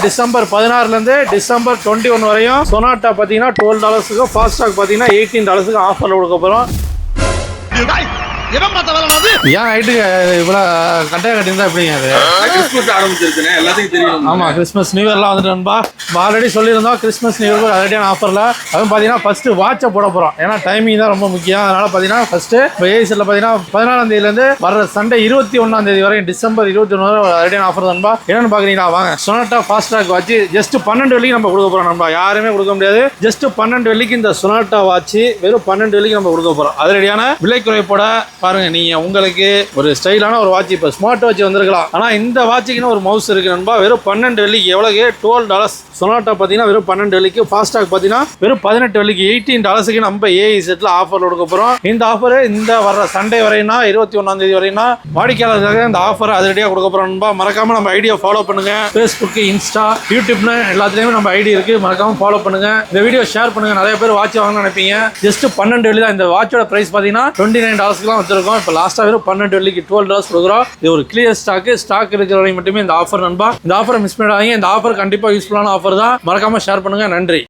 December 16 December 21 வரையும் sonata பார்த்தீங்கன்னா $12 FASTag பார்த்தீங்கன்னா $18 ஆஃபரில் கொடுக்க போகிறோம். ஏன் நைட்டுக்கு இவ்வளோ கட்டையாக கட்டியிருந்தா எப்படிங்க அது? கிறிஸ்மஸ் ஆரம்பிச்சிருச்சுனே எல்லாத்துக்கும் தெரியும். ஆமாம், கிறிஸ்மஸ் நியூ இயர்லாம் வந்துட்டு நண்பா. ஆல்ரெடி சொல்லியிருந்தோம் கிறிஸ்மஸ் நியூ இயர் ஆல்ரெடியான ஆஃபரில். அதுவும் பார்த்தீங்கன்னா ஃபஸ்ட்டு வாட்சை போட போகிறோம். ஏன்னா டைமிங் தான் ரொம்ப முக்கியம். அதனால் பார்த்தீங்கன்னா ஃபஸ்ட்டு இப்போ ஏசியில் பார்த்தீங்கன்னா 14ஆம் தேதியிலேருந்து வர சண்டே 21ஆம் தேதி வரையும் டிசம்பர் 21 வரை ஆல்ரெடியான ஆஃபர் நண்பா. என்னென்னு பார்க்குறீங்களா? வாங்க. சொனாட்டா ஃபாஸ்டாக் வாட்ச் ஜஸ்ட் 12 வெள்ளிக்கு நம்ம கொடுக்க போகிறோம் நண்பா. யாருமே கொடுக்க முடியாது. ஜஸ்ட் 12 வெள்ளிக்கு இந்த சொனாட்டா வாட்ச் வெறும் 12 வெள்ளிக்கு நம்ம கொடுக்க போகிறோம். அதிரடியான விலை குறைப்போட பாருங்க. நீங்க உங்களுக்கு ஒரு ஸ்டைலான ஒரு வாட்ச், இப்போ ஸ்மார்ட் வாட்ச் வந்திருக்கலாம், ஆனா இந்த வாட்சுக்குன்னு ஒரு மவுஸ் இருக்கு நண்பா. வெறும் 12 வெள்ளிக்கு. எவ்வளவு? $12. சொனாட்டா பார்த்தீங்கன்னா வெறும் 12 வெள்ளிக்கு. ஃபாஸ்டாக் பார்த்தீங்கன்னா வெறும் 18 வெள்ளிக்கு. $18 நம்ம ஏஐ செட்ல ஆஃபர் கொடுக்க போறோம். இந்த ஆஃபர் இந்த வர்ற சண்டே வரைனா 21ஆம் தேதி வரைனா வாடிக்கையாளர்களுக்காக இந்த ஆஃபர் அதிரடியாக கொடுக்க போறோம் நண்பா. மறக்காம நம்ம ஐடியா ஃபாலோ பண்ணுங்க. ஃபேஸ்புக், இன்ஸ்டா, யூடியூப்னு எல்லாத்துலயுமே நம்ம ஐடி இருக்கு. மறக்காம ஃபாலோ பண்ணுங்க. இந்த வீடியோ ஷேர் பண்ணுங்க. நிறைய பேர் வாட்ச் வாங்கணும்னு நினைப்பீங்க. ஜஸ்ட் 12 வெள்ளி தான். இந்த வாட்சோட பிரைஸ் பார்த்தீங்கன்னா $29 வச்சிருக்கோம். இப்போ லாஸ்ட்டாக வெறும் 12 வெள்ளிக்கு $12 கொடுக்குறோம். இது ஒரு கிளியர் ஸ்டாக் இருக்கிற வரை மட்டுமே இந்த ஆஃபர் நண்பா. இந்த ஆஃபரை மிஸ் பண்ணிடாதீங்க. இந்த ஆஃபர் கண்டிப்பாக யூஸ்ஃபுல்லான ஆஃபர் தான். மறக்காம ஷேர் பண்ணுங்க. நன்றி.